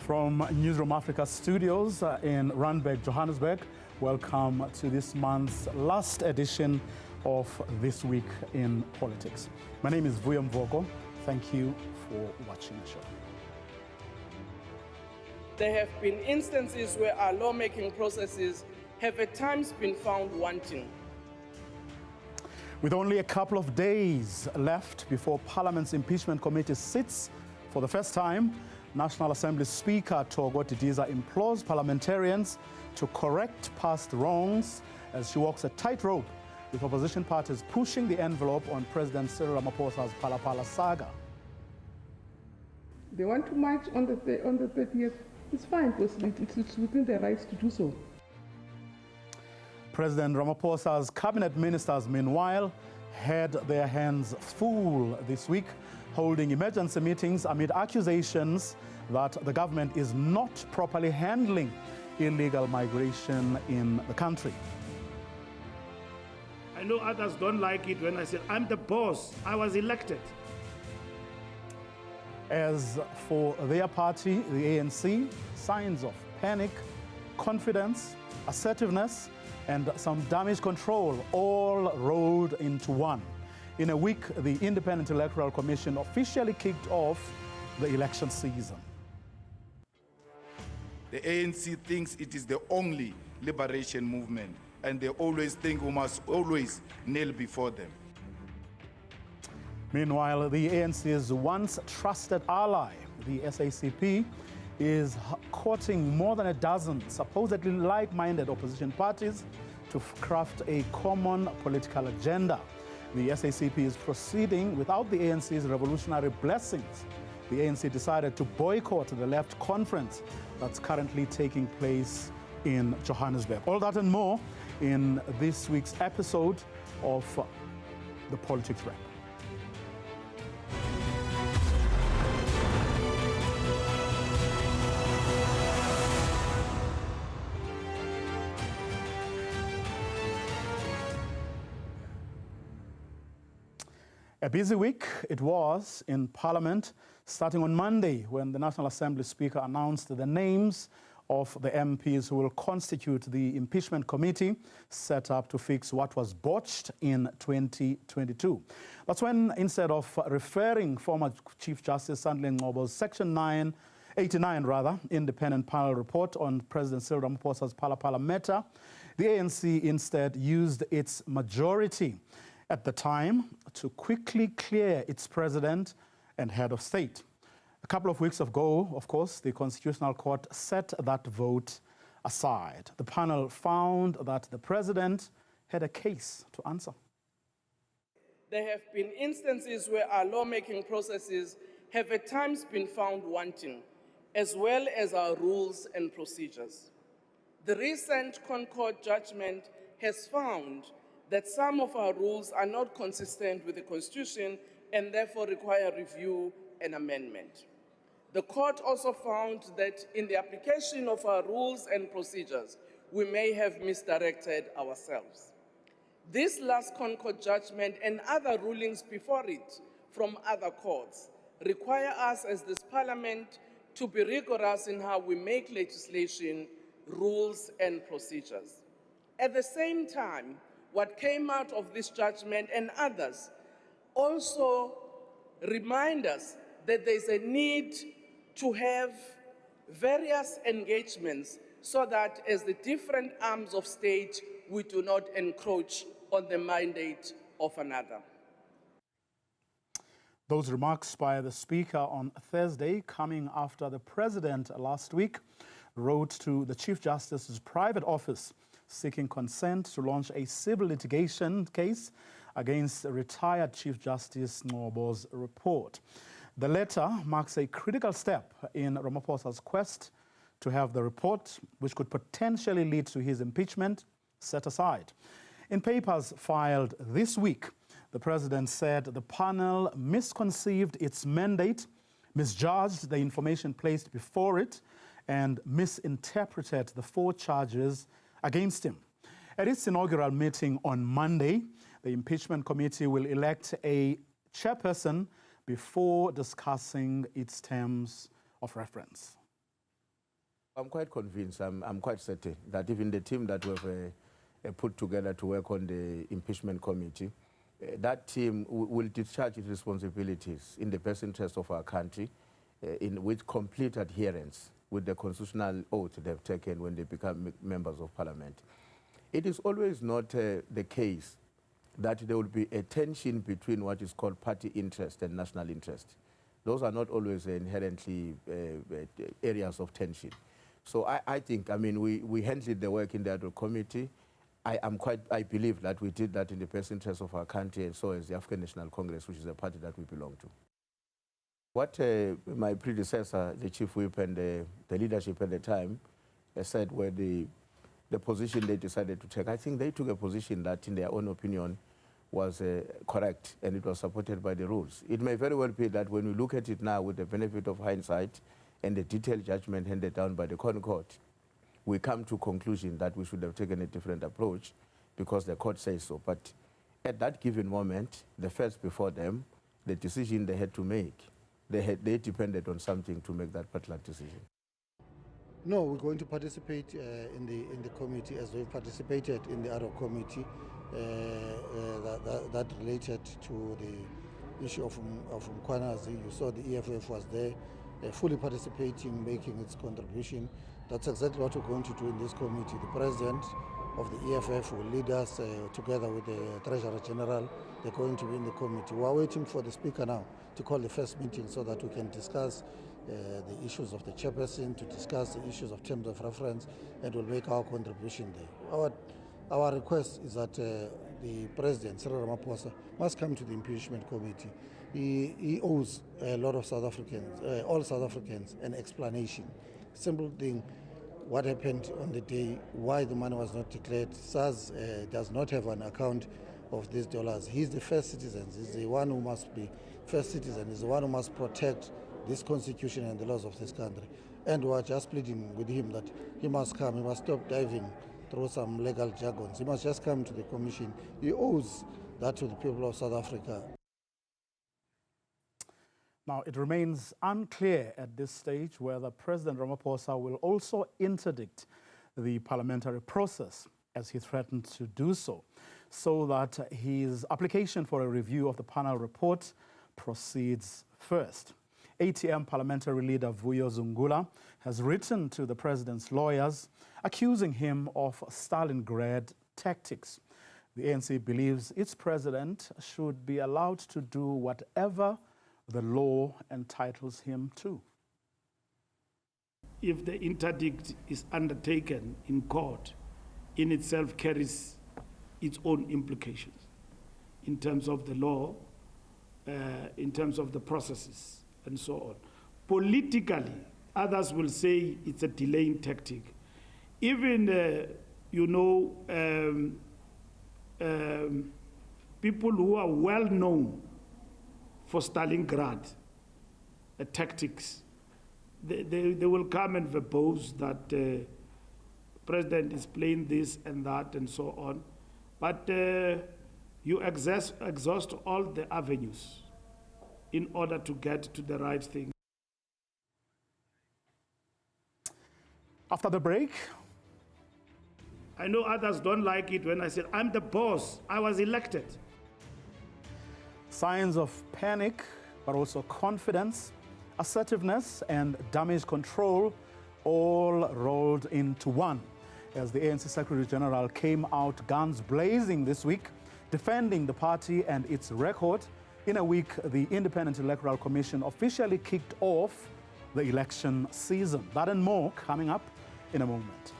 From Newzroom Afrika studios in Randburg, Johannesburg, welcome to this month's last edition of This Week in Politics. My name is Vuyo Mvoko. Thank you for watching the show. There have been instances where our lawmaking processes have at times been found wanting. With only a couple of days left before Parliament's impeachment committee sits for the first time, National Assembly Speaker Thoko Didiza implores parliamentarians to correct past wrongs as she walks a tightrope with opposition parties pushing the envelope on President Cyril Ramaphosa's Phala Phala saga. They want to march on the 30th. It's fine, because it's within their rights to do so. President Ramaphosa's cabinet ministers, meanwhile, had their hands full this week, holding emergency meetings amid accusations that the government is not properly handling illegal migration in the country. I know others don't like it when I say, I'm the boss, I was elected. As for their party, the ANC, signs of panic, confidence, assertiveness, and some damage control all rolled into one. In a week, the Independent Electoral Commission officially kicked off the election season. The ANC thinks it is the only liberation movement, and they always think we must always kneel before them. Meanwhile, the ANC's once trusted ally, the SACP, is courting more than a dozen supposedly like-minded opposition parties to craft a common political agenda. The SACP is proceeding without the ANC's revolutionary blessings. The ANC decided to boycott the left conference that's currently taking place in Johannesburg. All that and more in this week's episode of The Politics Wrap. A busy week it was in Parliament, starting on Monday when the National Assembly Speaker announced the names of the MPs who will constitute the impeachment committee set up to fix what was botched in 2022. That's when, instead of referring former Chief Justice Sandile Ngcobo's Section 89 independent panel report on President Cyril Ramaphosa's Phala Phala matter, the ANC instead used its majority at the time to quickly clear its president and head of state. A couple of weeks ago, of course, the Constitutional Court set that vote aside. The panel found that the president had a case to answer. There have been instances where our lawmaking processes have at times been found wanting, as well as our rules and procedures. The recent Concord judgment has found that some of our rules are not consistent with the Constitution and therefore require review and amendment. The court also found that in the application of our rules and procedures, we may have misdirected ourselves. This last Concord judgment and other rulings before it from other courts require us as this Parliament to be rigorous in how we make legislation, rules and procedures. At the same time, what came out of this judgment and others also remind us that there's a need to have various engagements so that as the different arms of state, we do not encroach on the mandate of another. Those remarks by the Speaker on Thursday, coming after the President last week wrote to the Chief Justice's private office seeking consent to launch a civil litigation case against retired Chief Justice Ngcobo's report. The letter marks a critical step in Ramaphosa's quest to have the report, which could potentially lead to his impeachment, set aside. In papers filed this week, the President said the panel misconceived its mandate, misjudged the information placed before it, and misinterpreted the 4 charges against him. At its inaugural meeting on Monday, the impeachment committee will elect a chairperson before discussing its terms of reference. I'm quite convinced, I'm quite certain that even the team that we've put together to work on the impeachment committee, that team will discharge its responsibilities in the best interest of our country, with complete adherence with the constitutional oath they've taken when they become members of parliament. It is always not the case that there will be a tension between what is called party interest and national interest. Those are not always inherently areas of tension. So I think, I mean, we handled the work in the ad hoc committee. I believe that we did that in the best interest of our country, and so as the African National Congress, which is a party that we belong to. What my predecessor, the chief whip and the leadership at the time said were the position they decided to take. I think they took a position that, in their own opinion, was correct, and it was supported by the rules. It may very well be that when we look at it now with the benefit of hindsight and the detailed judgment handed down by the court, we come to conclusion that we should have taken a different approach because the court says so. But at that given moment, the facts before them, the decision they had to make, they depended on something to make that particular decision. No, we're going to participate in the committee as we've participated in the ad hoc committee that related to the issue of Mkwanazi. You saw the EFF was there, fully participating, making its contribution. That's exactly what we're going to do in this committee. The president of the EFF will lead us together with the Treasurer General. They're going to be in the committee. We're waiting for the Speaker now to call the first meeting so that we can discuss the issues of the chairperson, to discuss the issues of terms of reference, and we'll make our contribution there. Our request is that the President, Cyril Ramaphosa, must come to the impeachment committee. He owes a lot of South Africans, all South Africans, an explanation. Simple thing, what happened on the day, why the money was not declared. SARS does not have an account of these dollars. He's the first citizen. He's the one who must be first citizen. He's the one who must protect this constitution and the laws of this country. And we are just pleading with him that he must come, he must stop diving through some legal jargons. He must just come to the commission. He owes that to the people of South Africa. Now, it remains unclear at this stage whether President Ramaphosa will also interdict the parliamentary process, as he threatened to do so that his application for a review of the panel report proceeds first. ATM parliamentary leader Vuyo Mvoko has written to the president's lawyers accusing him of Stalingrad tactics. The ANC believes its president should be allowed to do whatever the law entitles him to. If the interdict is undertaken in court, in itself carries its own implications in terms of the law, in terms of the processes, and so on. Politically, others will say it's a delaying tactic. Even, people who are well known for Stalingrad tactics, they will come and verbose that the president is playing this and that and so on. But you exhaust all the avenues in order to get to the right thing. After the break, I know others don't like it when I said, I'm the boss, I was elected. signs of panic, but also confidence, assertiveness, and damage control all rolled into one, as the ANC Secretary General came out guns blazing this week, defending the party and its record. In a week, the Independent Electoral Commission officially kicked off the election season. That and more coming up in a moment.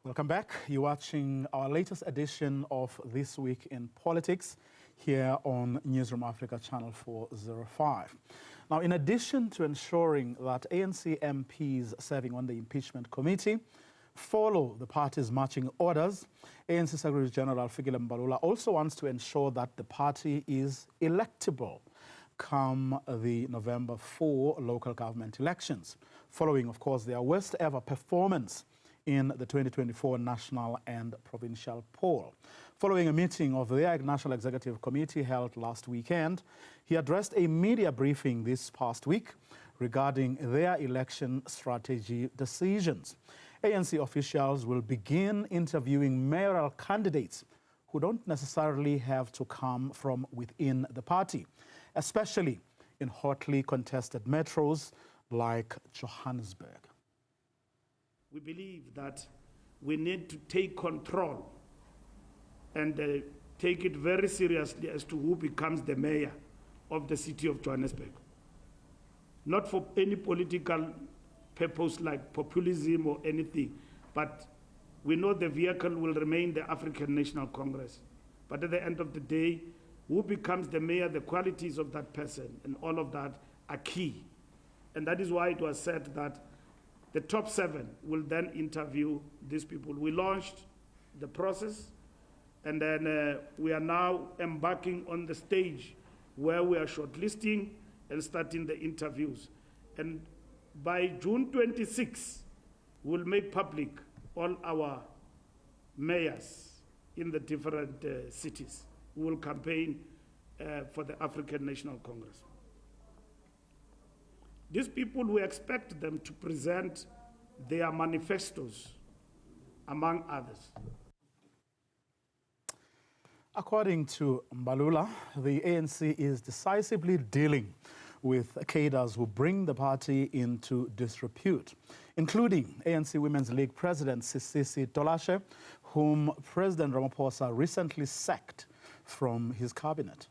Welcome back. You're watching our latest edition of This Week in Politics here on Newzroom Afrika channel 405. Now, in addition to ensuring that ANC MPs serving on the impeachment committee follow the party's marching orders, ANC Secretary General Vuyo Mvoko also wants to ensure that the party is electable come the November 4 local government elections, following, of course, their worst ever performance in the 2024 national and provincial poll. Following a meeting of their National Executive Committee held last weekend, he addressed a media briefing this past week regarding their election strategy decisions. ANC officials will begin interviewing mayoral candidates who don't necessarily have to come from within the party, especially in hotly contested metros like Johannesburg. We believe that we need to take control and take it very seriously as to who becomes the mayor of the city of Johannesburg. Not for any political purpose like populism or anything, but we know the vehicle will remain the African National Congress. But at the end of the day, who becomes the mayor, the qualities of that person, and all of that are key. And that is why it was said that the top 7 will then interview these people. We launched the process, and then we are now embarking on the stage where we are shortlisting and starting the interviews. And by June 26, we'll make public all our mayors in the different cities who will campaign for the African National Congress. These people, we expect them to present their manifestos, among others. According to Mbalula, the ANC is decisively dealing with cadres who bring the party into disrepute, including ANC Women's League President Sisisi Tolashe, whom President Ramaphosa recently sacked from his cabinet.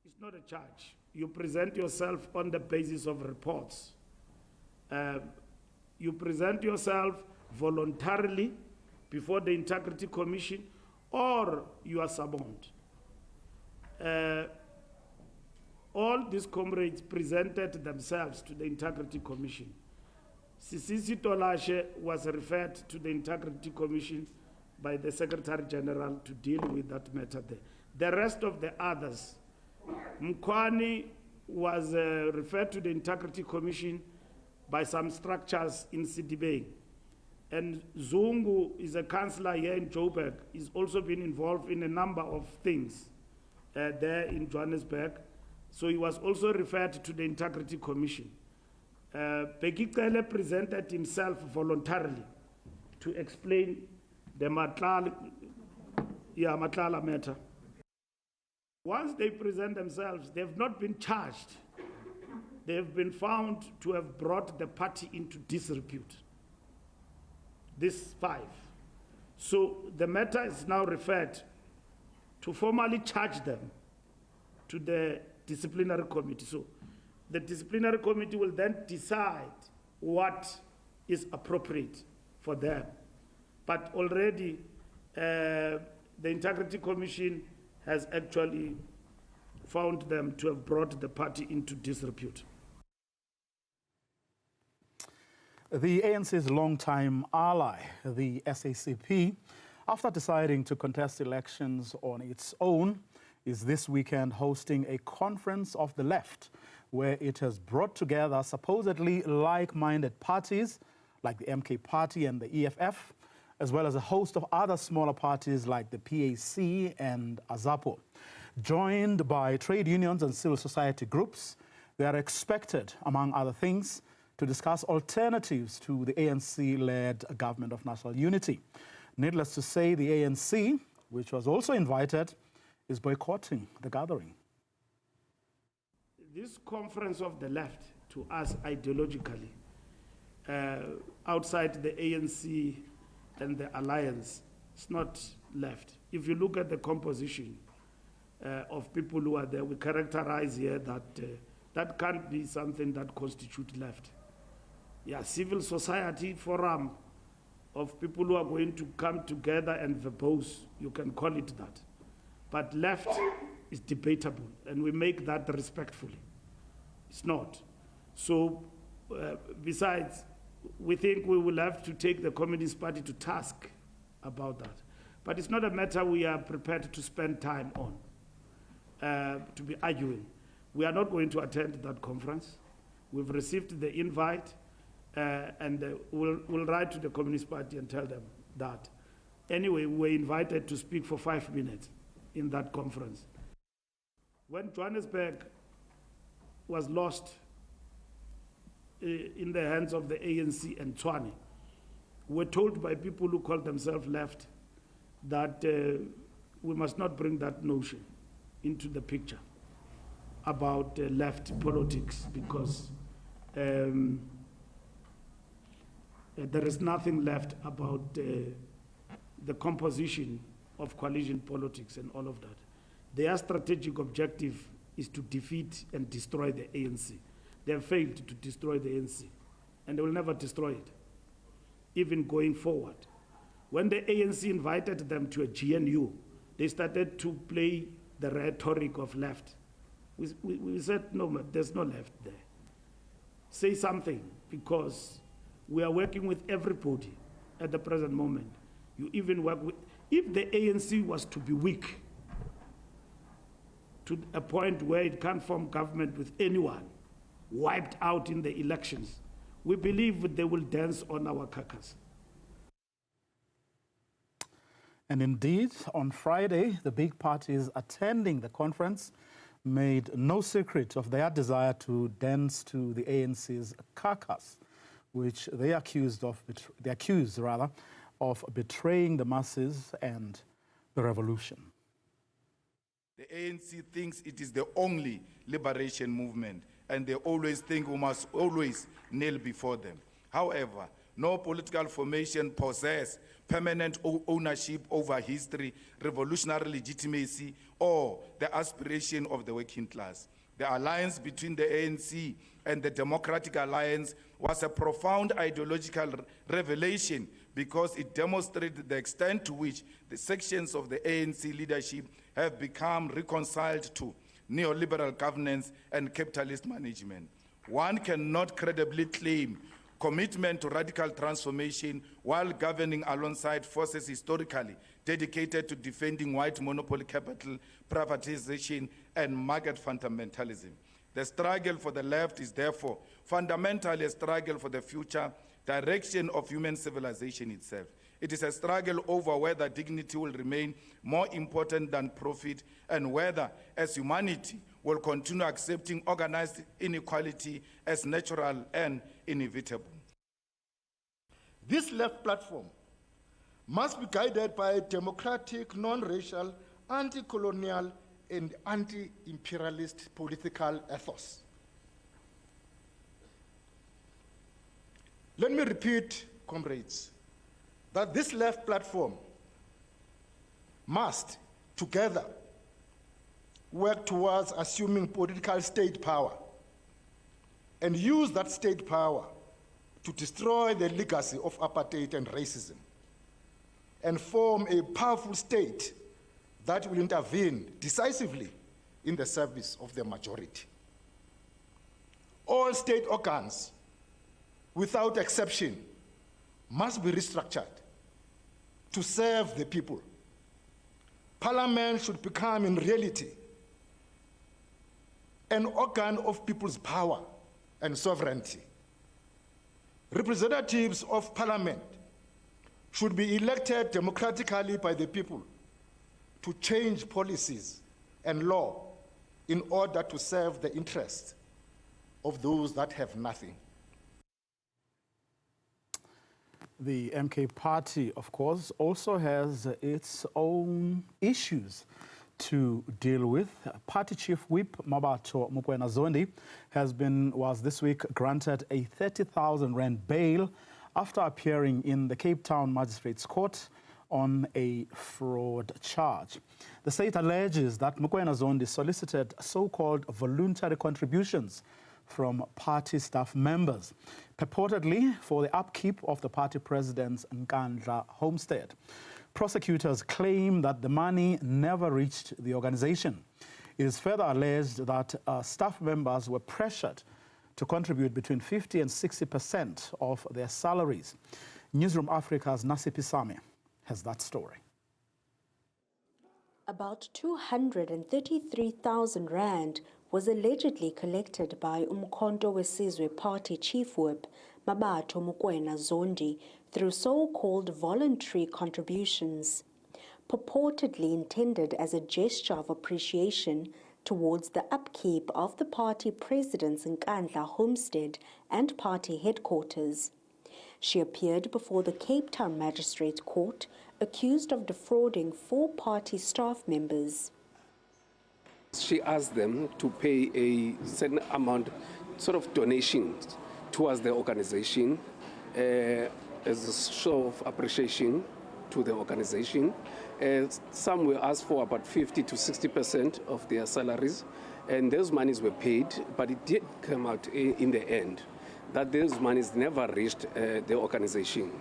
It's not a charge. You present yourself on the basis of reports. You present yourself voluntarily before the Integrity Commission, or you are summoned. All these comrades presented themselves to the Integrity Commission. Sisisi Tolashe was referred to the Integrity Commission by the Secretary General to deal with that matter there. The rest of the others, Mkwani was referred to the Integrity Commission by some structures in Sidibeng. And Zungu is a councillor here in Joburg. He's also been involved in a number of things there in Johannesburg. So he was also referred to the Integrity Commission. Pekikele presented himself voluntarily to explain the Matlala matter. Once they present themselves, they have not been charged. They have been found to have brought the party into disrepute. These 5. So the matter is now referred to formally charge them to the disciplinary committee. So the disciplinary committee will then decide what is appropriate for them. But already the Integrity Commission has actually found them to have brought the party into disrepute. The ANC's longtime ally, the SACP, after deciding to contest elections on its own, is this weekend hosting a conference of the left where it has brought together supposedly like-minded parties like the MK Party and the EFF, as well as a host of other smaller parties like the PAC and AZAPO. Joined by trade unions and civil society groups, they are expected, among other things, to discuss alternatives to the ANC-led government of national unity. Needless to say, the ANC, which was also invited, is boycotting the gathering. This conference of the left, to us ideologically, outside the ANC and the alliance, it's not left. If you look at the composition of people who are there, we characterize here that that can't be something that constitutes left. Yeah, civil society forum, of people who are going to come together and verbose, you can call it that. But left is debatable, and we make that respectfully. It's not. So, besides, we think we will have to take the Communist Party to task about that. But it's not a matter we are prepared to spend time on, to be arguing. We are not going to attend that conference. We've received the invite, and we'll write to the Communist Party and tell them that. Anyway, we were invited to speak for 5 minutes in that conference. When Johannesburg was lost in the hands of the ANC and Tshwane, we were told by people who call themselves left that we must not bring that notion into the picture about left politics, because there is nothing left about the composition of coalition politics and all of that. Their strategic objective is to defeat and destroy the ANC. They have failed to destroy the ANC, and they will never destroy it, even going forward. When the ANC invited them to a GNU, they started to play the rhetoric of left. We said, no, there's no left there. Say something, because we are working with everybody at the present moment. You even work with, if the ANC was to be weak to a point where it can't form government with anyone, wiped out in the elections, we believe they will dance on our carcass. And indeed, on Friday, the big parties attending the conference made no secret of their desire to dance to the ANC's carcass, which they accused of betraying the masses and the revolution. The ANC thinks it is the only liberation movement, and they always think we must always kneel before them. However, no political formation possesses permanent ownership over history, revolutionary legitimacy, or the aspiration of the working class. The alliance between the ANC and the Democratic Alliance was a profound ideological revelation, because it demonstrated the extent to which the sections of the ANC leadership have become reconciled to neoliberal governance and capitalist management. One cannot credibly claim commitment to radical transformation while governing alongside forces historically dedicated to defending white monopoly capital, privatization, and market fundamentalism. The struggle for the left is therefore fundamentally a struggle for the future direction of human civilization itself. It is a struggle over whether dignity will remain more important than profit, and whether, as humanity, will continue accepting organized inequality as natural and inevitable. This left platform must be guided by a democratic, non-racial, anti-colonial, and anti-imperialist political ethos. Let me repeat, comrades, that this left platform must, together, work towards assuming political state power and use that state power to destroy the legacy of apartheid and racism and form a powerful state that will intervene decisively in the service of the majority. All state organs, without exception, must be restructured to serve the people. Parliament should become, in reality, an organ of people's power and sovereignty. Representatives of Parliament should be elected democratically by the people to change policies and law in order to serve the interests of those that have nothing. The MK party, of course, also has its own issues to deal with. Party Chief Whip Mabato Mokoena Zondi was this week granted a 30,000 rand bail after appearing in the Cape Town Magistrates Court on a fraud charge. The state alleges that Mokoena Zondi solicited so-called voluntary contributions from party staff members, purportedly for the upkeep of the party president's Nkandla homestead. Prosecutors claim that the money never reached the organization. It is further alleged that staff members were pressured to contribute between 50 and 60% of their salaries. Newzroom Afrika's Nasipisame has that story. About 233,000 rand was allegedly collected by Umkhonto weSizwe Party Chief Whip Mabato Mokoena Zondi through so-called voluntary contributions, purportedly intended as a gesture of appreciation towards the upkeep of the party president's Nkandla homestead and party headquarters. She appeared before the Cape Town Magistrate Court, accused of defrauding 4 party staff members. She asked them to pay a certain amount, sort of donations towards the organization as a show of appreciation to the organization. Some were asked for about 50 to 60% of their salaries, and those monies were paid, but it did come out in the end that those monies never reached the organization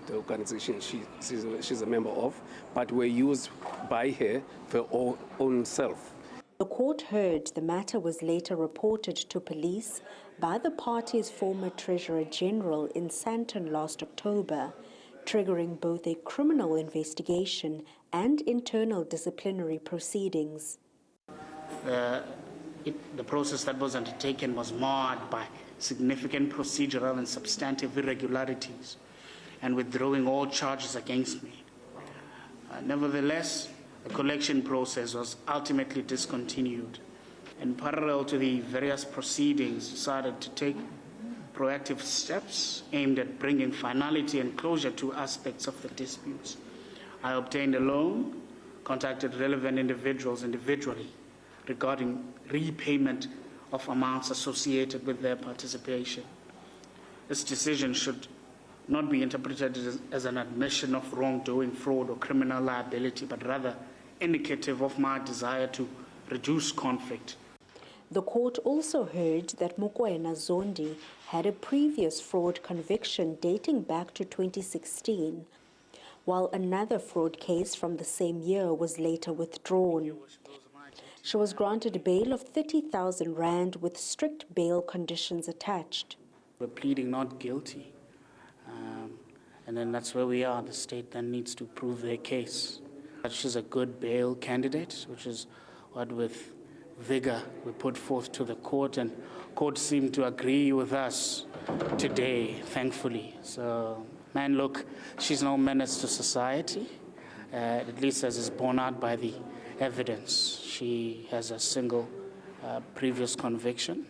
she's a member of, but were used by her for her own self. The court heard the matter was later reported to police by the party's former Treasurer General in Sandton last October, triggering both a criminal investigation and internal disciplinary proceedings. The process that was undertaken was marred by significant procedural and substantive irregularities, and withdrawing all charges against me. Nevertheless, the collection process was ultimately discontinued. In parallel to the various proceedings, decided to take proactive steps aimed at bringing finality and closure to aspects of the disputes. I obtained a loan, contacted relevant individuals individually regarding repayment of amounts associated with their participation. This decision should not be interpreted as an admission of wrongdoing, fraud, or criminal liability, but rather indicative of my desire to reduce conflict. The court also heard that Mokoena Zondi had a previous fraud conviction dating back to 2016, while another fraud case from the same year was later withdrawn. She was granted bail of 30,000 rand with strict bail conditions attached. We're pleading not guilty, and then that's where we are. The state then needs to prove their case. She's a good bail candidate, which is what with vigor we put forth to the court, and court seemed to agree with us today, thankfully. So, man, look, she's no menace to society, at least as is borne out by the evidence. She has a single previous conviction,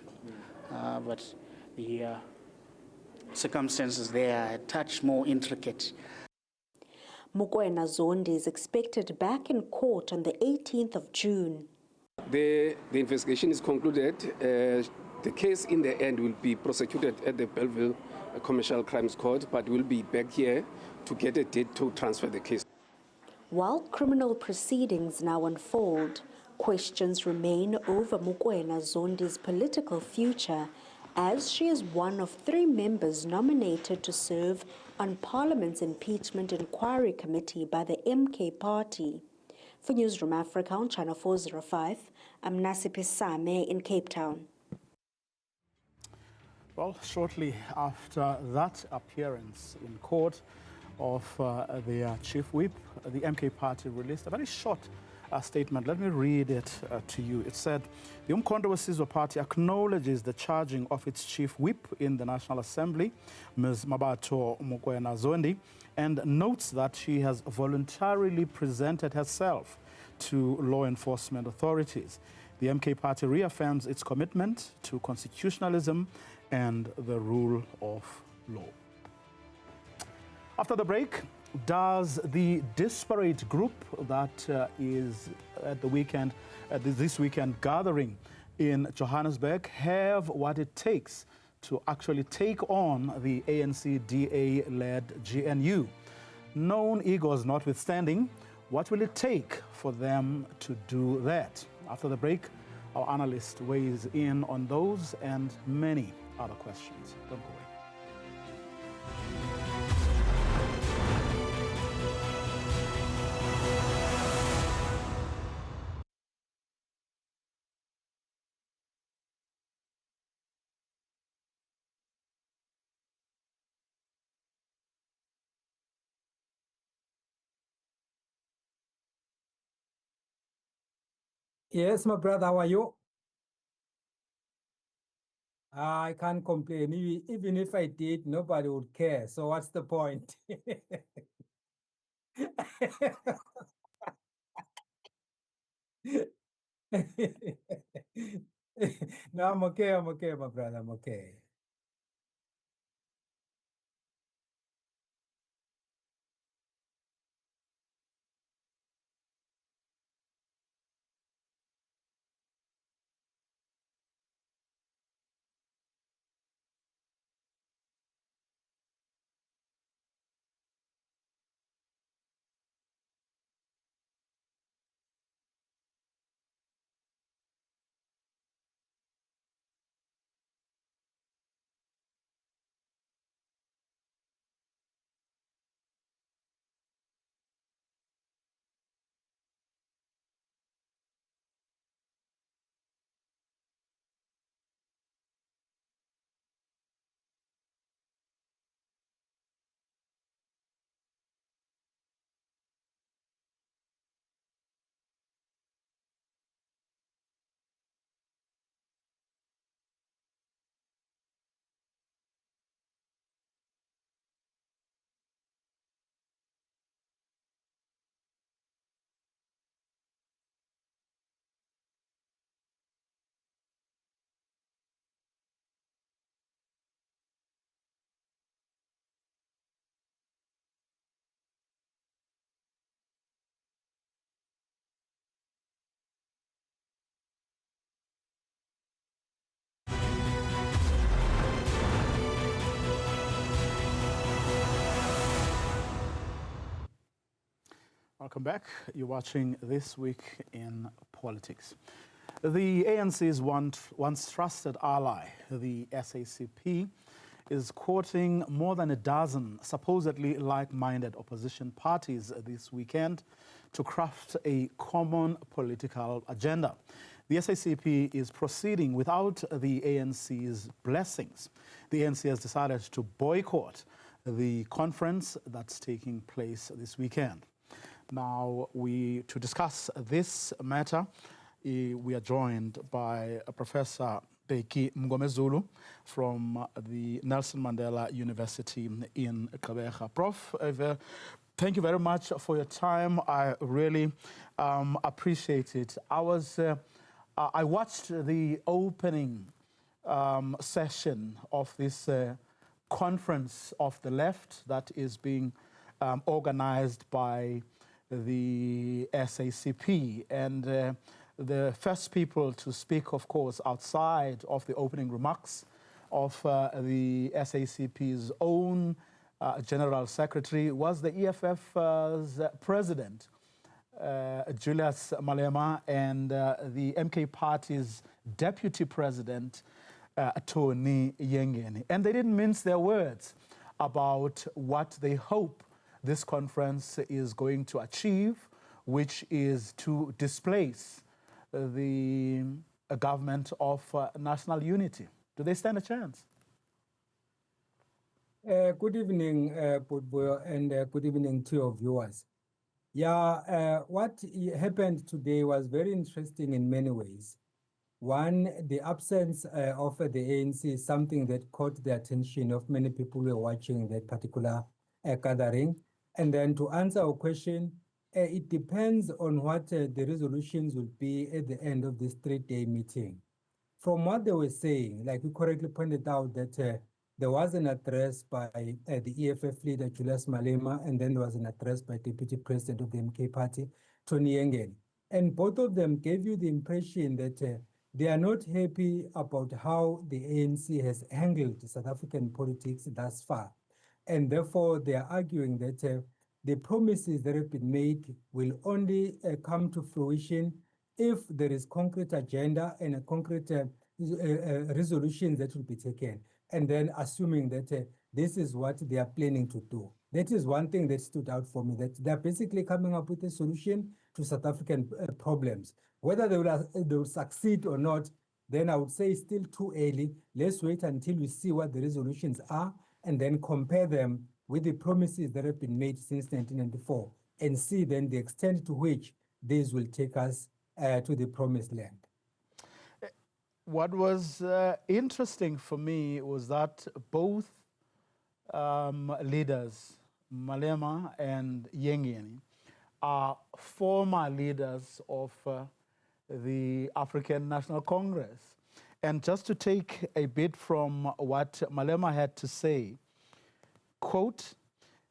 but the circumstances there are a touch more intricate. Mokoena Zondi is expected back in court on the 18th of June. The investigation is concluded. The case in the end will be prosecuted at the Belleville Commercial Crimes Court, but we'll be back here to get a date to transfer the case. While criminal proceedings now unfold, questions remain over Mokoena Zondi's political future, as she is one of 3 members nominated to serve on Parliament's Impeachment Inquiry Committee by the MK Party. For Newzroom Afrika on Channel 405, I'm Nasipisame in Cape Town. Well, shortly after that appearance in court of the chief whip, the MK Party released a very short statement. Let me read it to you. It said, the Umkhonto weSizwe Party acknowledges the charging of its chief whip in the National Assembly, Ms. Mabato Mokoena Zondi, and notes that she has voluntarily presented herself to law enforcement authorities. The MK Party reaffirms its commitment to constitutionalism and the rule of law. After the break, does the disparate group that is at the weekend, this weekend gathering in Johannesburg have what it takes to actually take on the ANC-DA-led GNU? Known egos notwithstanding, what will it take for them to do that? After the break, Our analyst weighs in on those and many other questions. Don't go away. Yes, my brother, how are you? I can't complain. Even if I did, nobody would care. So what's the point? No, I'm okay, my brother, I'm okay. Welcome back. You're watching This Week in Politics. The ANC's once trusted ally, the SACP, is courting more than a dozen supposedly like-minded opposition parties this weekend to craft a common political agenda. The SACP is proceeding without the ANC's blessings. The ANC has decided to boycott the conference that's taking place this weekend. Now, to discuss this matter, we are joined by Professor Bheki Mngomezulu from the Nelson Mandela University in Gqeberha. Prof, thank you very much for your time. I really appreciate it. I watched the opening session of this conference of the left that is being organized by the SACP, and the first people to speak, of course, outside of the opening remarks of the SACP's own General Secretary was the EFF's President, Julius Malema, and the MK Party's Deputy President, Tony Yengeni. And they didn't mince their words about what they hope this conference is going to achieve, which is to displace the government of national unity. Do they stand a chance? Good evening, Vuyo, and good evening to your viewers. Yeah, what happened today was very interesting in many ways. One, the absence of the ANC is something that caught the attention of many people who were watching that particular gathering. And then to answer our question, it depends on what the resolutions will be at the end of this 3-day meeting. From what they were saying, like you correctly pointed out, that there was an address by the EFF leader, Julius Malema, and then there was an address by Deputy President of the MK Party, Tony Yengeni. And both of them gave you the impression that they are not happy about how the ANC has handled South African politics thus far. And therefore, they are arguing that the promises that have been made will only come to fruition if there is concrete agenda and a concrete resolutions that will be taken, and then assuming that this is what they are planning to do. That is one thing that stood out for me, that they're basically coming up with a solution to South African problems. Whether they will succeed or not, then I would say it's still too early. Let's wait until we see what the resolutions are and then compare them with the promises that have been made since 1994 and see then the extent to which these will take us to the promised land. What was interesting for me was that both leaders, Malema and Yengeni, are former leaders of the African National Congress. And just to take a bit from what Malema had to say, quote,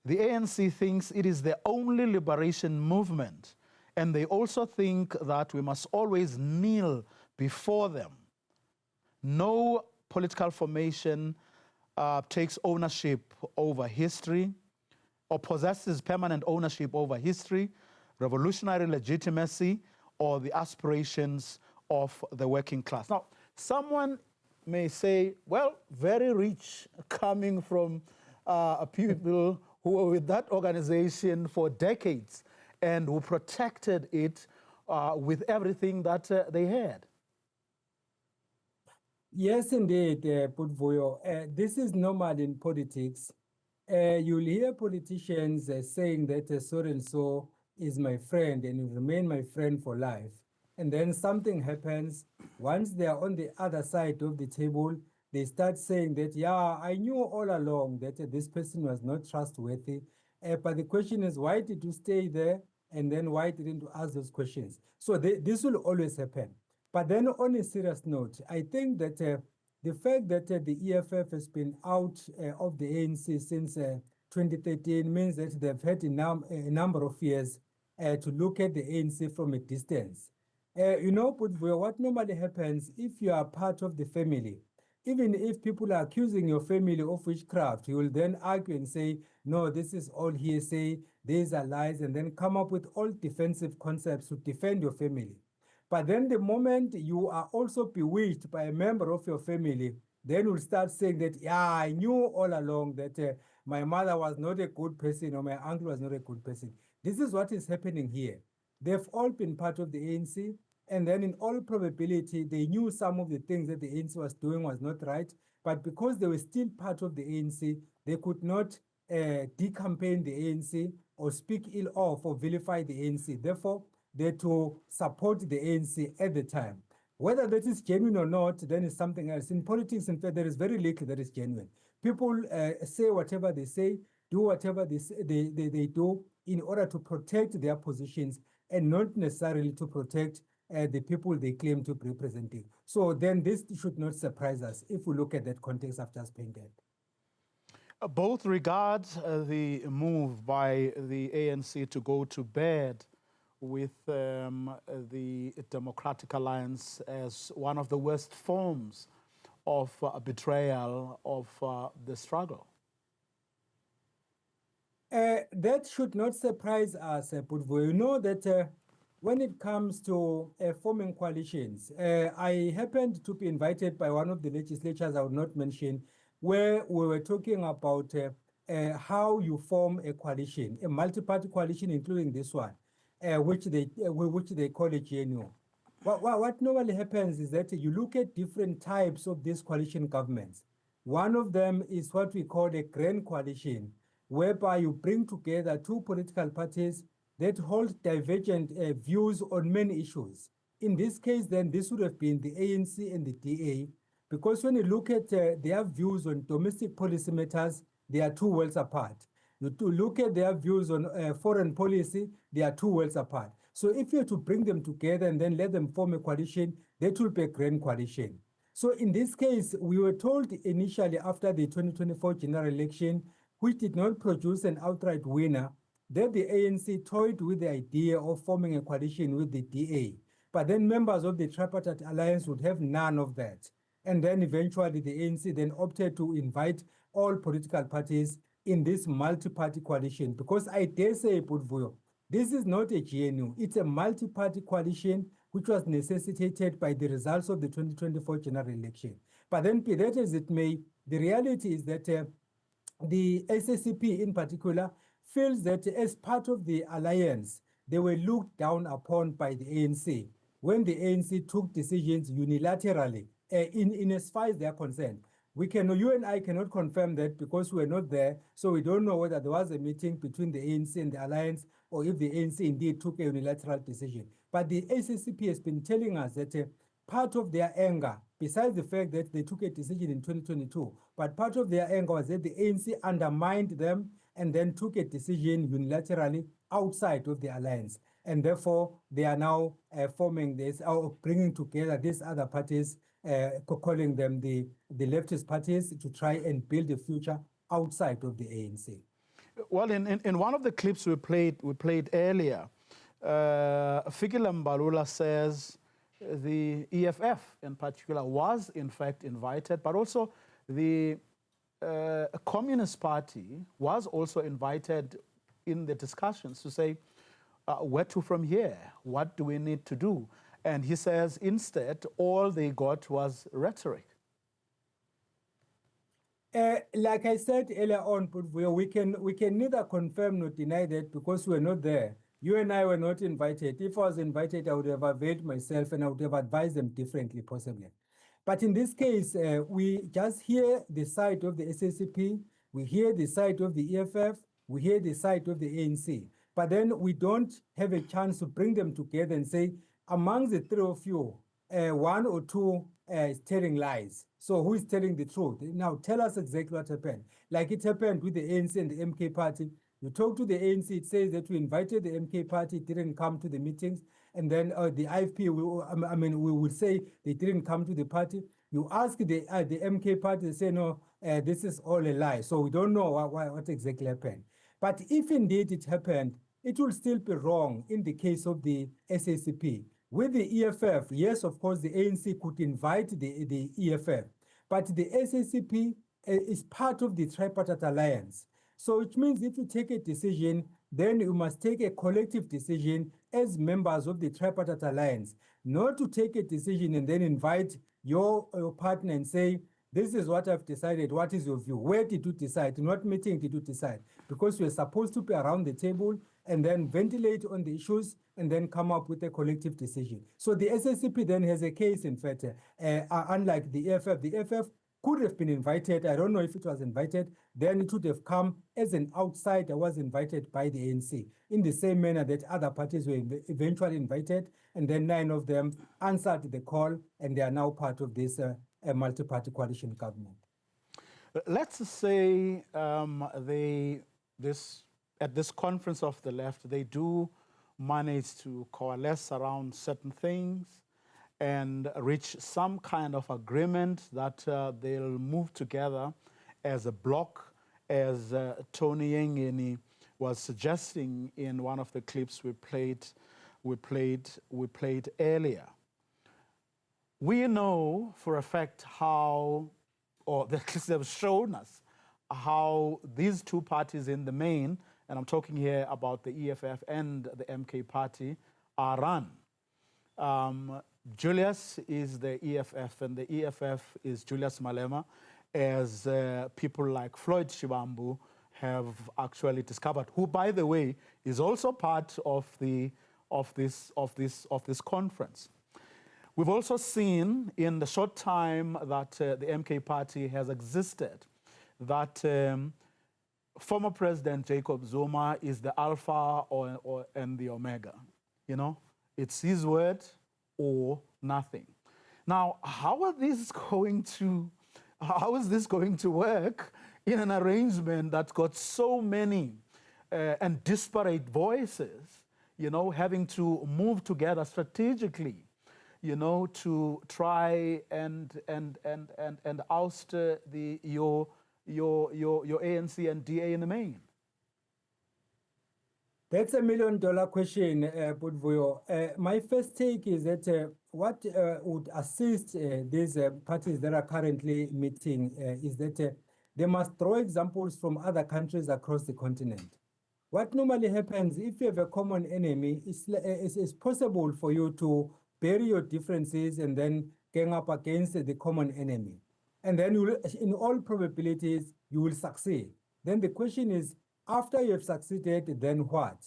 "The ANC thinks it is the only liberation movement, and they also think that we must always kneel before them. No political formation takes ownership over history or possesses permanent ownership over history, revolutionary legitimacy, or the aspirations of the working class." Now, someone may say, well, very rich coming from people who were with that organization for decades and who protected it with everything that they had. Yes, indeed, Vuyo. This is normal in politics. You'll hear politicians saying that so-and-so is my friend and will remain my friend for life. And then something happens. Once they are on the other side of the table, they start saying that, yeah, I knew all along that this person was not trustworthy. But the question is, why did you stay there? And then why didn't you ask those questions? So this will always happen. But then on a serious note, I think that the fact that the EFF has been out of the ANC since 2013 means that they've had a number of years to look at the ANC from a distance. You know, what normally happens if you are part of the family, even if people are accusing your family of witchcraft, you will then argue and say, no, this is all hearsay, these are lies, and then come up with all defensive concepts to defend your family. But then the moment you are also bewitched by a member of your family, then you'll start saying that, yeah, I knew all along that my mother was not a good person or my uncle was not a good person. This is what is happening here. They've all been part of the ANC, and then in all probability, they knew some of the things that the ANC was doing was not right, but because they were still part of the ANC, they could not decampaign the ANC or speak ill of or vilify the ANC. Therefore, they to support the ANC at the time. Whether that is genuine or not, then is something else. In politics, in fact, there is very little that is genuine. People say whatever they say, do whatever they do in order to protect their positions and not necessarily to protect the people they claim to be representing. So then this should not surprise us if we look at that context I've just painted. Both regard the move by the ANC to go to bed with the Democratic Alliance as one of the worst forms of betrayal of the struggle. That should not surprise us, Putvo. You know that when it comes to forming coalitions, I happened to be invited by one of the legislatures I would not mention, where we were talking about how you form a coalition, a multi-party coalition, including this one. Which they call a GNU. What normally happens is that you look at different types of these coalition governments. One of them is what we call a grand coalition, whereby you bring together two political parties that hold divergent views on many issues. In this case, then, this would have been the ANC and the DA, because when you look at their views on domestic policy matters, they are two worlds apart. To look at their views on foreign policy, they are two worlds apart. So if you are to bring them together and then let them form a coalition, that will be a grand coalition. So in this case, we were told initially after the 2024 general election, which did not produce an outright winner, that the ANC toyed with the idea of forming a coalition with the DA. But then members of the tripartite alliance would have none of that. And then eventually the ANC then opted to invite all political parties in this multi-party coalition, because I dare say, Putvuyo, this is not a GNU, it's a multi-party coalition which was necessitated by the results of the 2024 general election. But then, be that as it may, the reality is that the SACP in particular feels that as part of the alliance, they were looked down upon by the ANC when the ANC took decisions unilaterally in as far as they are concerned. You and I cannot confirm that because we're not there, so we don't know whether there was a meeting between the ANC and the alliance or if the ANC indeed took a unilateral decision. But the SACP has been telling us that part of their anger, besides the fact that they took a decision in 2022, but part of their anger was that the ANC undermined them and then took a decision unilaterally outside of the alliance. And therefore, they are now forming this, or bringing together these other parties, calling them the leftist parties, to try and build a future outside of the ANC. Well, in one of the clips we played earlier, Fikile Mbalula says the EFF in particular was in fact invited, but also the Communist Party was also invited in the discussions to say, where to from here? What do we need to do? And he says instead, all they got was rhetoric. Like I said earlier on, we can neither confirm nor deny that because we're not there. You and I were not invited. If I was invited, I would have availed myself and I would have advised them differently, possibly. But in this case, we just hear the side of the SACP, we hear the side of the EFF, we hear the side of the ANC. But then we don't have a chance to bring them together and say, among the three of you, one or two is telling lies. So who is telling the truth? Now tell us exactly what happened. Like it happened with the ANC and the MK party. You talk to the ANC, it says that we invited the MK party, it didn't come to the meetings. And then the IFP, we would say they didn't come to the party. You ask the MK party, they say, no, this is all a lie. So we don't know what exactly happened. But if indeed it happened, it will still be wrong in the case of the SACP. With the EFF, yes, of course, the ANC could invite the EFF, but the SACP is part of the tripartite alliance. So which means if you take a decision, then you must take a collective decision as members of the tripartite alliance, not to take a decision and then invite your partner and say, this is what I've decided, what is your view? Where did you decide? In what meeting did you decide? Because we're supposed to be around the table and then ventilate on the issues and then come up with a collective decision. So the SACP then has a case, in fact, unlike the EFF could have been invited. I don't know if it was invited. Then it would have come as an outsider, was invited by the ANC in the same manner that other parties were eventually invited. And then 9 of them answered the call and they are now part of this multi-party coalition government. Let's say at this conference of the left, they do manage to coalesce around certain things and reach some kind of agreement that they'll move together as a bloc, as Tony Yengeni was suggesting in one of the clips we played earlier. We know for a fact how, or the clips have shown us how these two parties in the main, and I'm talking here about the EFF and the MK party, are run. Julius is the EFF and the EFF is Julius Malema, as people like Floyd Shivambu have actually discovered, who, by the way, is also part of this conference. We've also seen in the short time that the MK party has existed that former President Jacob Zuma is the alpha and the omega. You know, it's his word or nothing. Now, how is this going to work in an arrangement that's got so many and disparate voices, you know, having to move together strategically, you know, to try and oust your ANC and DA in the main? That's $1 million question, Vuyo. My first take is that what would assist these parties that are currently meeting is that they must draw examples from other countries across the continent. What normally happens if you have a common enemy, it's possible for you to bury your differences, and then gang up against the common enemy. And then you will, in all probabilities, you will succeed. Then the question is, after you have succeeded, then what?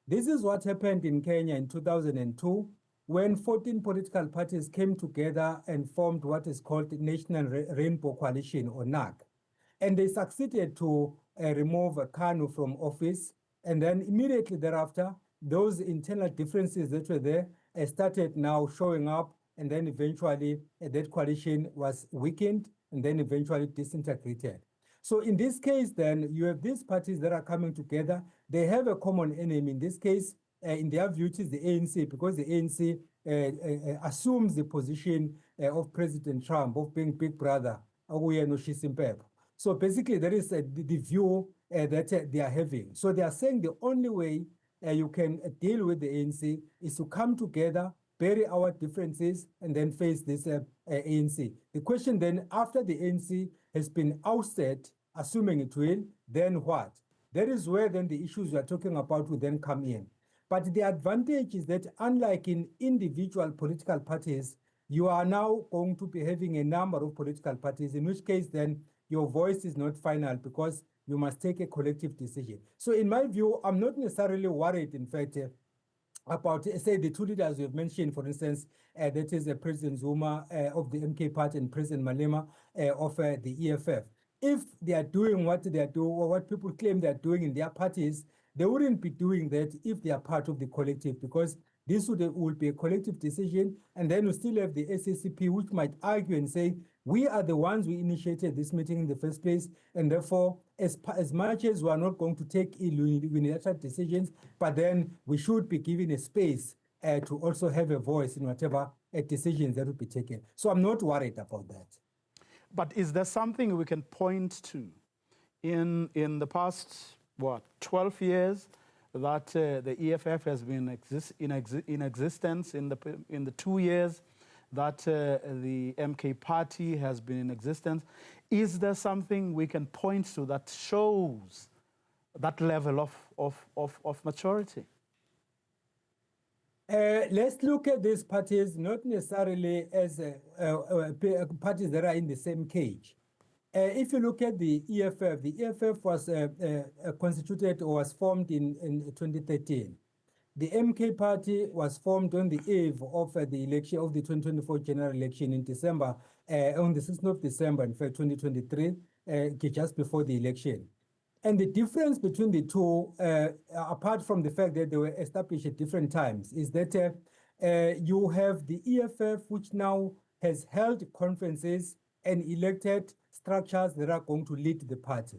This is what happened in Kenya in 2002, when 14 political parties came together and formed what is called the National Rainbow Coalition, or NAC. And they succeeded to remove Kanu from office. And then immediately thereafter, those internal differences that were there started now showing up. And then eventually that coalition was weakened and then eventually disintegrated. So in this case, then you have these parties that are coming together. They have a common enemy. In this case, in their view, it is the ANC, because the ANC assumes the position of President Trump of being big brother. So basically, there is the view that they are having. So they are saying the only way you can deal with the ANC is to come together, bury our differences, and then face this ANC. The question then, after the ANC has been ousted, assuming it will, then what? That is where then the issues we are talking about will then come in. But the advantage is that, unlike in individual political parties, you are now going to be having a number of political parties, in which case then your voice is not final, because you must take a collective decision. So in my view, I'm not necessarily worried, in fact, about, say, the two leaders we have mentioned, for instance, that is President Zuma of the MK party and President Malema of the EFF. If they are doing what they are doing, or what people claim they are doing in their parties, they wouldn't be doing that if they are part of the collective, because this would be a collective decision. And then we still have the SACP, which might argue and say, we are the ones who initiated this meeting in the first place, and therefore, as much as we are not going to take unilateral decisions, but then we should be given a space to also have a voice in whatever decisions that will be taken. So I'm not worried about that. But is there something we can point to in the past, 12 years, that the EFF has been in existence, in the 2 years that the MK party has been in existence? Is there something we can point to that shows that level of maturity? Let's look at these parties not necessarily as parties that are in the same cage. If you look at the EFF was constituted or was formed in 2013. The MK party was formed on the eve of the election of the 2024 general election in December, on the 6th of December, in fact, 2023, just before the election. And the difference between the two, apart from the fact that they were established at different times, is that you have the EFF, which now has held conferences and elected structures that are going to lead the party.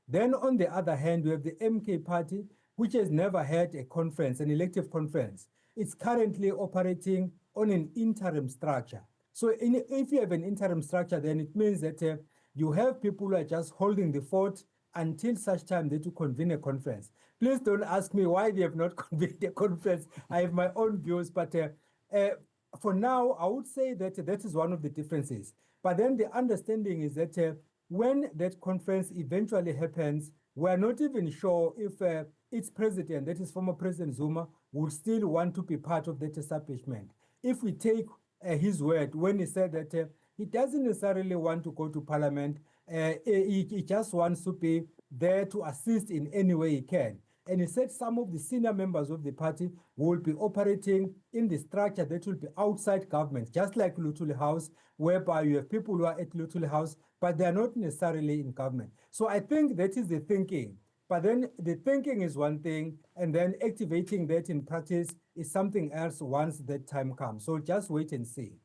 Then on the other hand, we have the MK party, which has never had a conference, an elective conference. It's currently operating on an interim structure. So if you have an interim structure, then it means that you have people who are just holding the fort until such time that you convene a conference. Please don't ask me why they have not convened a conference. I have my own views, but for now, I would say that that is one of the differences. But then the understanding is that when that conference eventually happens, we're not even sure if its president, that is former President Zuma, would still want to be part of that establishment. If we take his word when he said that he doesn't necessarily want to go to parliament, he just wants to be there to assist in any way he can. And he said some of the senior members of the party will be operating in the structure that will be outside government, just like Lutuli House, whereby you have people who are at Lutuli House, but they are not necessarily in government. So I think that is the thinking. But then the thinking is one thing, and then activating that in practice is something else once that time comes. So just wait and see.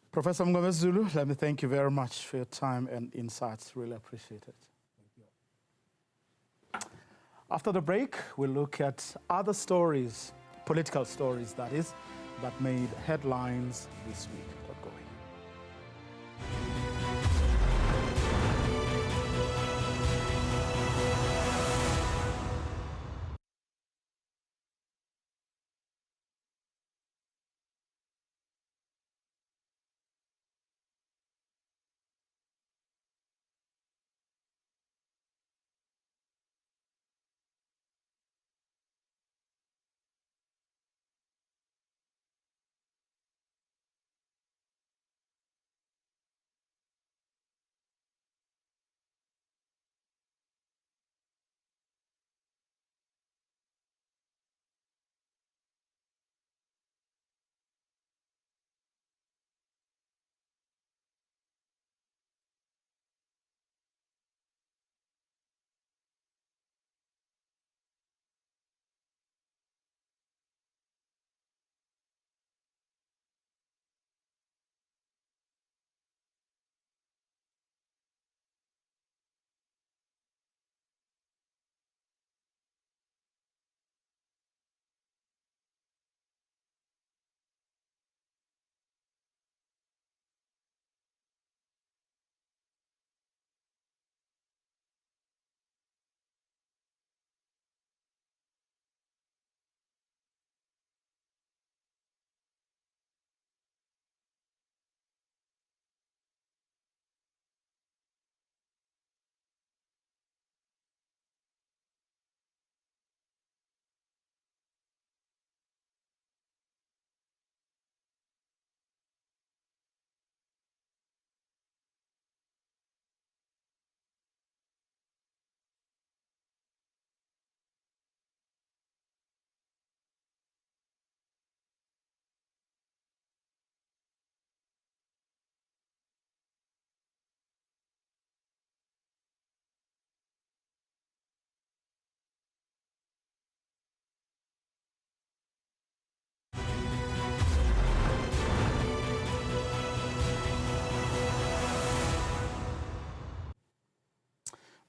Professor Mngomezulu, let me thank you very much for your time and insights. Really appreciate it. After the break, we'll look at other stories, political stories that is, that made headlines this week.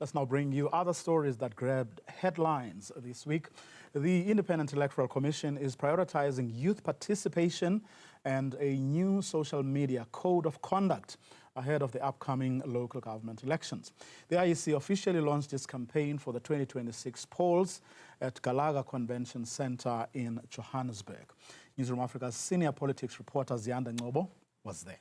Let's now bring you other stories that grabbed headlines this week. The Independent Electoral Commission is prioritizing youth participation and a new social media code of conduct ahead of the upcoming local government elections. The IEC officially launched its campaign for the 2026 polls at Galaga Convention Center in Johannesburg. Newzroom Africa's senior politics reporter Zianda Ngobo was there.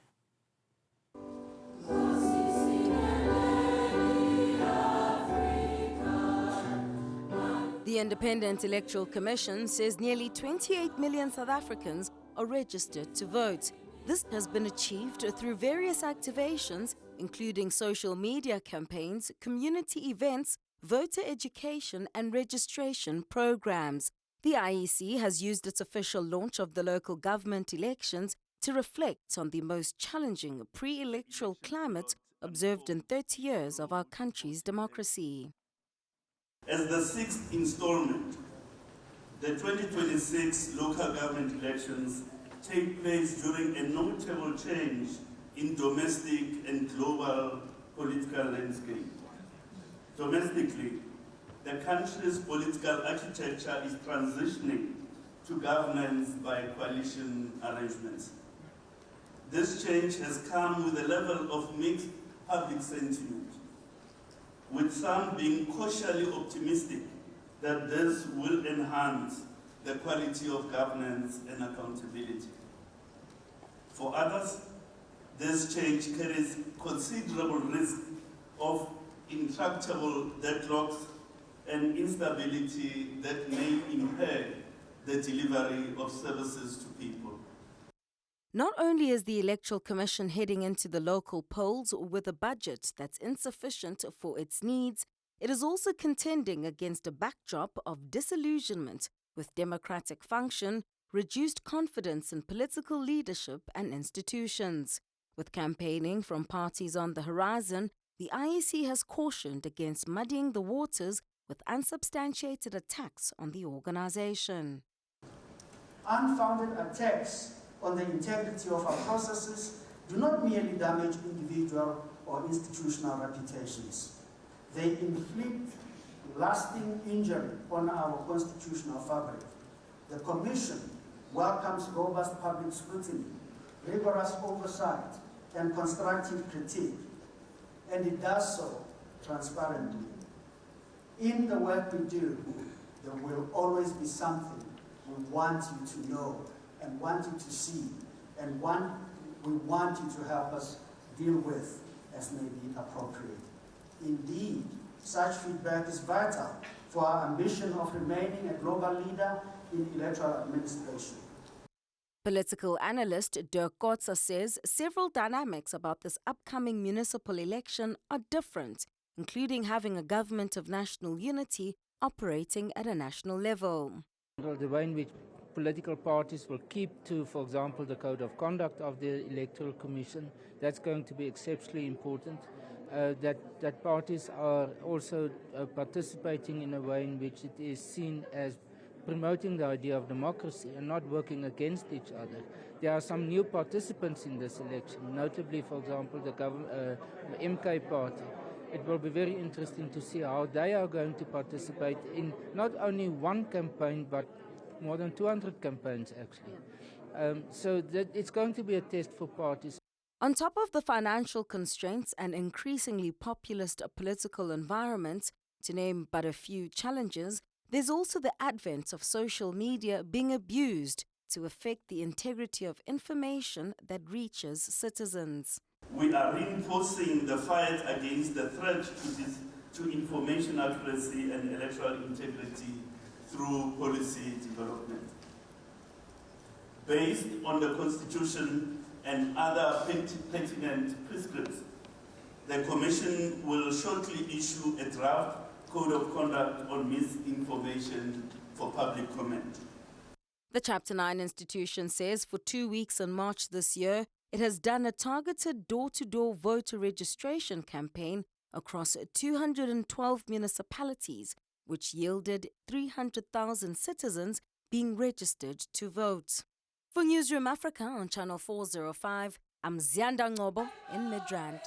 The Independent Electoral Commission says nearly 28 million South Africans are registered to vote. This has been achieved through various activations, including social media campaigns, community events, voter education and registration programs. The IEC has used its official launch of the local government elections to reflect on the most challenging pre-electoral climate observed in 30 years of our country's democracy. As the sixth installment, the 2026 local government elections take place during a notable change in domestic and global political landscape. Domestically, the country's political architecture is transitioning to governance by coalition arrangements. This change has come with a level of mixed public sentiment, with some being cautiously optimistic that this will enhance the quality of governance and accountability. For others, this change carries considerable risk of intractable deadlocks and instability that may impair the delivery of services to people. Not only is the Electoral Commission heading into the local polls with a budget that's insufficient for its needs, it is also contending against a backdrop of disillusionment with democratic function, reduced confidence in political leadership and institutions. With campaigning from parties on the horizon, the IEC has cautioned against muddying the waters with unsubstantiated attacks on the organization. Unfounded attacks on the integrity of our processes do not merely damage individual or institutional reputations. They inflict lasting injury on our constitutional fabric. The Commission welcomes robust public scrutiny, rigorous oversight, and constructive critique, and it does so transparently. In the work we do, there will always be something we want you to know and want you to see, and we want you to help us deal with as may be appropriate. Indeed, such feedback is vital for our ambition of remaining a global leader in electoral administration. Political analyst Dirk Kotzer says several dynamics about this upcoming municipal election are different, including having a government of national unity operating at a national level. The way in which political parties will keep to, for example, the code of conduct of the Electoral Commission, that's going to be exceptionally important. That parties are also participating in a way in which it is seen as promoting the idea of democracy and not working against each other. There are some new participants in this election, notably, for example, the MK party. It will be very interesting to see how they are going to participate in not only one campaign, but more than 200 campaigns, actually. So that it's going to be a test for parties. On top of the financial constraints and increasingly populist political environment, to name but a few challenges, there's also the advent of social media being abused to affect the integrity of information that reaches citizens. We are reinforcing the fight against the threat to information accuracy and electoral integrity through policy development. Based on the Constitution and other pertinent prescripts, the Commission will shortly issue a draft Code of Conduct on misinformation for public comment. The Chapter 9 institution says for 2 weeks in March this year, it has done a targeted door-to-door voter registration campaign across 212 municipalities, which yielded 300,000 citizens being registered to vote. For Newzroom Africa on Channel 405, I'm Zianda Ngobo in Midrand.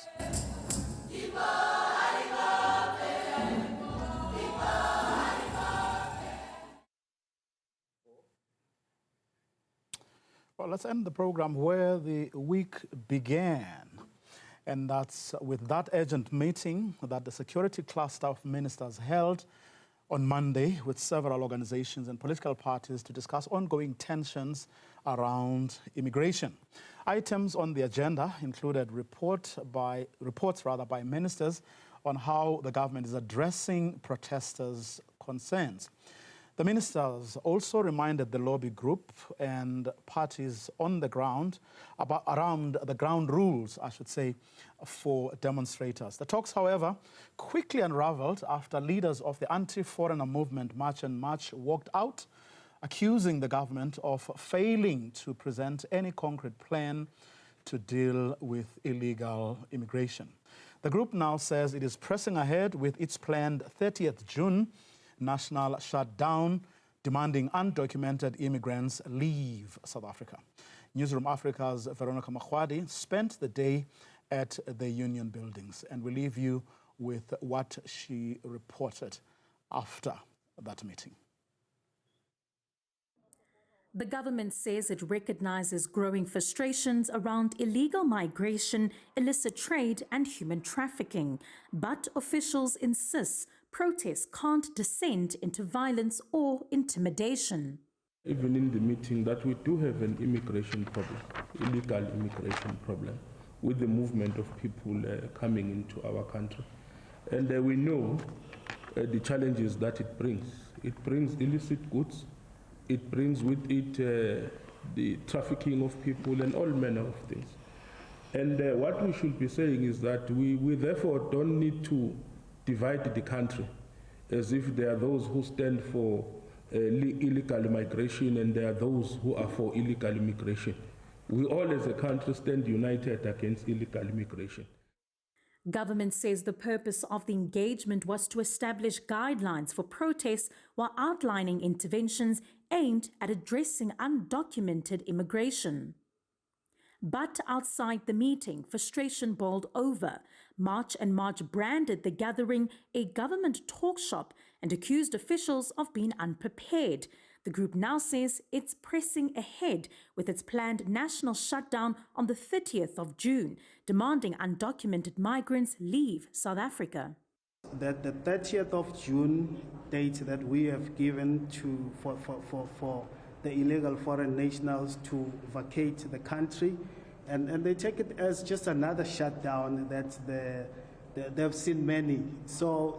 Well, let's end the program where the week began. And that's with that urgent meeting that the security cluster of ministers held on Monday with several organizations and political parties to discuss ongoing tensions around immigration. Items on the agenda included reports by ministers on how the government is addressing protesters' concerns. The ministers also reminded the lobby group and parties on the ground around the ground rules, I should say, for demonstrators. The talks, however, quickly unraveled after leaders of the anti-foreigner movement March and March walked out, accusing the government of failing to present any concrete plan to deal with illegal immigration. The group now says it is pressing ahead with its planned 30th June national shutdown, demanding undocumented immigrants leave South Africa. Newzroom Africa's Veronica Makhwadi spent the day at the union buildings, and we leave you with what she reported after that meeting. The government says it recognizes growing frustrations around illegal migration, illicit trade, and human trafficking. But officials insist protests can't descend into violence or intimidation. Even in the meeting, that we do have an immigration problem, illegal immigration problem, with the movement of people coming into our country. And we know the challenges that it brings. It brings illicit goods. It brings with it the trafficking of people and all manner of things. And what we should be saying is that we therefore don't need to divide the country as if there are those who stand for illegal migration and there are those who are for illegal immigration. We all as a country stand united against illegal immigration. Government says the purpose of the engagement was to establish guidelines for protests while outlining interventions aimed at addressing undocumented immigration. But outside the meeting, frustration boiled over. March and March branded the gathering a government talk shop and accused officials of being unprepared. The group now says it's pressing ahead with its planned national shutdown on the 30th of June, demanding undocumented migrants leave South Africa. That the 30th of June date that we have given for the illegal foreign nationals to vacate the country, and they take it as just another shutdown that they've seen many. So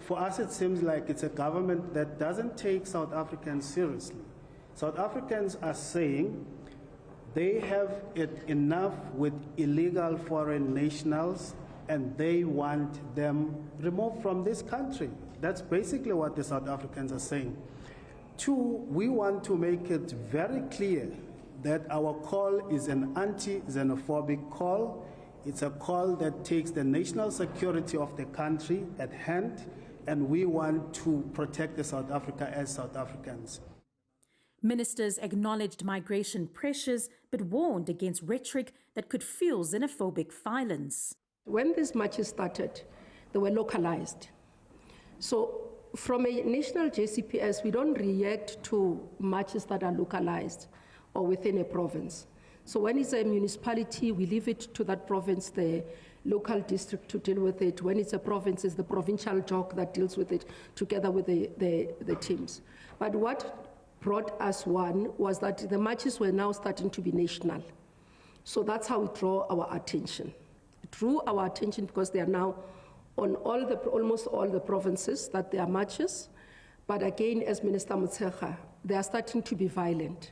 for us it seems like it's a government that doesn't take South Africans seriously. South Africans are saying they have it enough with illegal foreign nationals and they want them removed from this country. That's basically what the South Africans are saying. Two, we want to make it very clear that our call is an anti-xenophobic call. It's a call that takes the national security of the country at hand, and we want to protect the South Africa as South Africans. Ministers acknowledged migration pressures, but warned against rhetoric that could fuel xenophobic violence. When these marches started, they were localized. So from a national JCPS, we don't react to marches that are localized or within a province. So when it's a municipality, we leave it to that province, the local district to deal with it. When it's a province, it's the provincial JOC that deals with it together with the teams. But what brought us one was that the marches were now starting to be national. So that's how we draw our attention. It drew our attention because they are now on almost all the provinces that there are marches. But again, as Minister Motshekga, they are starting to be violent.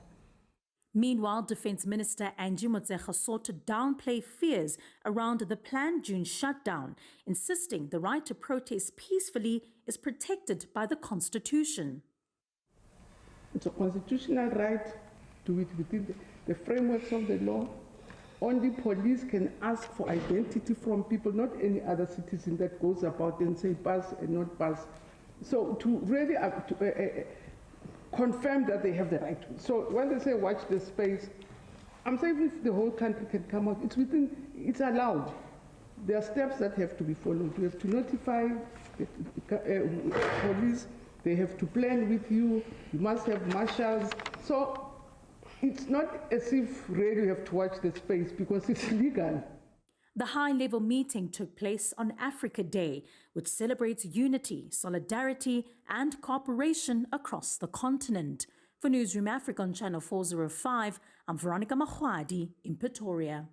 Meanwhile, Defence Minister Angie Motshekga sought to downplay fears around the planned June shutdown, insisting the right to protest peacefully is protected by the Constitution. It's a constitutional right to it within the frameworks of the law. Only police can ask for identity from people, not any other citizen that goes about and say pass and not pass. So to really confirm that they have the right to. So when they say watch the space, I'm saying if the whole country can come out, it's allowed. There are steps that have to be followed. You have to notify police, they have to plan with you, you must have marshals. So It's not as if really you have to watch the space because it's legal. The high-level meeting took place on Africa Day, which celebrates unity, solidarity and cooperation across the continent. For Newzroom Afrika on Channel 405, I'm Veronica Mahwadi in Pretoria.